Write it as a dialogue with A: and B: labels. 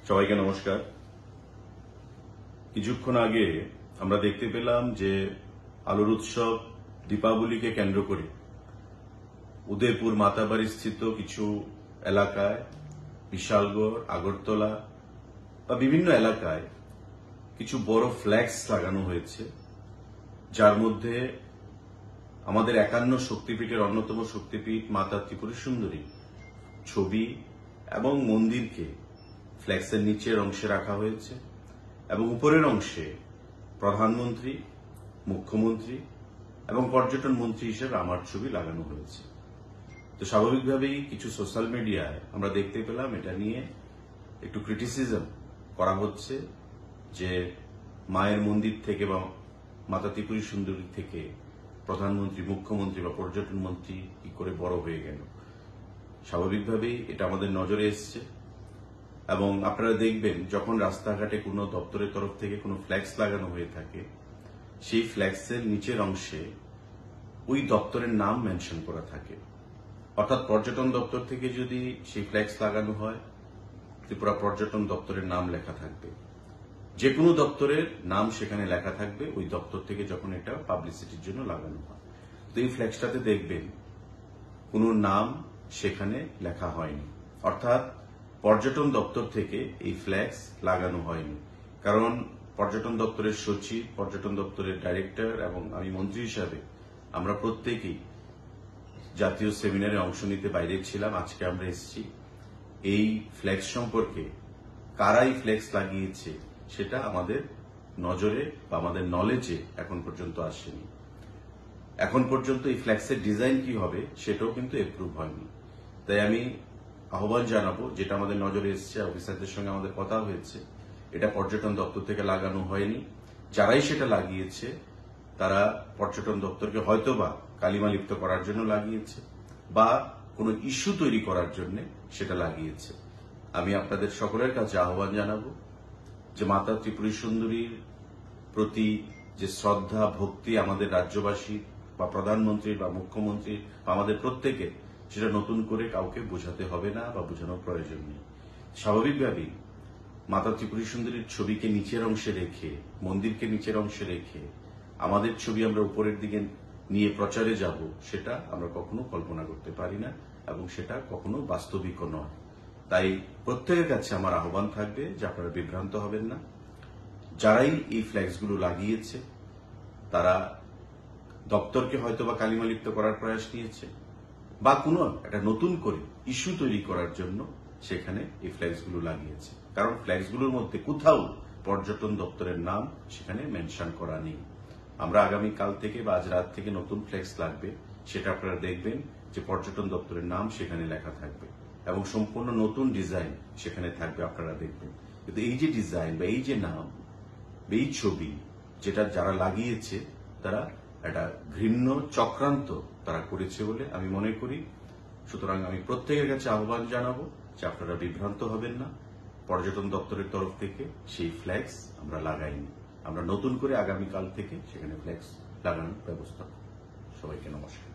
A: সবাইকে নমস্কার। কিছুক্ষণ আগে আমরা দেখতে পেলাম যে আলোর উৎসব দীপাবলিকে কেন্দ্র করে উদয়পুর মাতাবাড়ি স্থিত কিছু এলাকায়, বিশালগড়, আগরতলা বা বিভিন্ন এলাকায় কিছু বড় ফ্ল্যাক্স লাগানো হয়েছে, যার মধ্যে আমাদের 51 শক্তিপীঠের অন্যতম শক্তিপীঠ মাতা ত্রিপুরা সুন্দরী ছবি এবং মন্দিরকে ফ্ল্যাক্সের নিচের অংশে রাখা হয়েছে এবং উপরের অংশে প্রধানমন্ত্রী, মুখ্যমন্ত্রী এবং পর্যটন মন্ত্রী হিসেবে আমার ছবি লাগানো হয়েছে। তো স্বাভাবিকভাবেই কিছু সোশ্যাল মিডিয়ায় আমরা দেখতে পেলাম এটা নিয়ে একটু ক্রিটিসিজম করা হচ্ছে যে মায়ের মন্দির থেকে বা মাতা ত্রিপুরা সুন্দরী থেকে প্রধানমন্ত্রী, মুখ্যমন্ত্রী বা পর্যটন মন্ত্রী কি করে বড় হয়ে গেল। স্বাভাবিকভাবেই এটা আমাদের নজরে এসছে এবং আপনারা দেখবেন যখন রাস্তাঘাটে কোনো দপ্তরের তরফ থেকে কোনো ফ্ল্যাক্স লাগানো হয়ে থাকে, সেই ফ্ল্যাক্সের নিচের অংশে ওই দপ্তরের নাম মেনশন করা থাকে। অর্থাৎ পর্যটন দপ্তর থেকে যদি সেই ফ্ল্যাক্স লাগানো হয়, ত্রিপুরা পর্যটন দপ্তরের নাম লেখা থাকবে, যে কোনো দপ্তরের নাম সেখানে লেখা থাকবে ওই দপ্তর থেকে যখন এটা পাবলিসিটির জন্য লাগানো হয়। তো এই ফ্ল্যাক্সটাতে দেখবেন কোনো নাম সেখানে লেখা হয়নি, অর্থাৎ পর্যটন দপ্তর থেকে এই ফ্ল্যাক্স লাগানো হয়নি। কারণ পর্যটন দপ্তরের সচিব, পর্যটন দপ্তরের ডাইরেক্টর এবং আমি মন্ত্রী হিসাবে আমরা প্রত্যেকেই জাতীয় সেমিনারে অংশ নিতে বাইরে ছিলাম। আজকে আমরা এসেছি। এই ফ্ল্যাক্স সম্পর্কে কারা এই ফ্ল্যাক্স লাগিয়েছে সেটা আমাদের নজরে বা আমাদের নলেজে এখন পর্যন্ত আসেনি। এখন পর্যন্ত এই ফ্ল্যাক্সের ডিজাইন কি হবে সেটাও কিন্তু এপ্রুভ হয়নি। তাই আমি আহ্বান জানাবো, যেটা আমাদের নজরে এসছে, অফিসারদের সঙ্গে আমাদের কথা হয়েছে, এটা পর্যটন দপ্তর থেকে লাগানো হয়নি। যারাই সেটা লাগিয়েছে তারা পর্যটন দপ্তরকে হয়তোবা কালিমালিপ্ত করার জন্য লাগিয়েছে বা কোনো ইস্যু তৈরি করার জন্য সেটা লাগিয়েছে। আমি আপনাদের সকলের কাছে আহ্বান জানাবো যে মাতা ত্রিপুরা সুন্দরীর প্রতি যে শ্রদ্ধা, ভক্তি আমাদের রাজ্যবাসী বা প্রধানমন্ত্রী বা মুখ্যমন্ত্রী বা আমাদের প্রত্যেকের, সেটা নতুন করে কাউকে বোঝাতে হবে না বা বোঝানোর প্রয়োজন নেই। স্বাভাবিকভাবেই মাতা ত্রিপুরা সুন্দরীর ছবিকে নিচের অংশে রেখে, মন্দিরকে নিচের অংশে রেখে আমাদের ছবি আমরা উপরের দিকে নিয়ে প্রচারে যাব, সেটা আমরা কখনো কল্পনা করতে পারি না এবং সেটা কখনো বাস্তবিকও নয়। তাই প্রত্যেকের কাছে আমার আহ্বান থাকবে যে আপনারা বিভ্রান্ত হবেন না। যারাই এই ফ্ল্যাক্সগুলো লাগিয়েছে তারা দপ্তরকে হয়তো বা কালিমালিপ্ত করার প্রয়াস নিয়েছে বা কোনো একটা নতুন করে ইস্যু তৈরি করার জন্য সেখানে এই ফ্ল্যাক্সগুলো লাগিয়েছে। কারণ ফ্ল্যাক্সগুলোর মধ্যে কোথাও পর্যটন দপ্তরের নাম সেখানে মেনশন করা নেই। আমরা আগামী কাল থেকে বা আজ রাত থেকে নতুন ফ্ল্যাক্স লাগবে, সেটা আপনারা দেখবেন যে পর্যটন দপ্তরের নাম সেখানে লেখা থাকবে এবং সম্পূর্ণ নতুন ডিজাইন সেখানে থাকবে, আপনারা দেখবেন। কিন্তু এই যে ডিজাইন বা এই যে নাম, এই ছবি যেটা যারা লাগিয়েছে তারা একটা ঘৃণ্য চক্রান্ত তারা করেছে বলে আমি মনে করি। সুতরাং আমি প্রত্যেকের কাছে আহ্বান জানাবো যে আপনারা বিভ্রান্ত হবেন না। পর্যটন দপ্তরের তরফ থেকে সেই ফ্ল্যাক্স আমরা লাগাইনি। আমরা নতুন করে আগামীকাল থেকে সেখানে ফ্ল্যাক্স লাগানোর ব্যবস্থা করব। সবাইকে নমস্কার।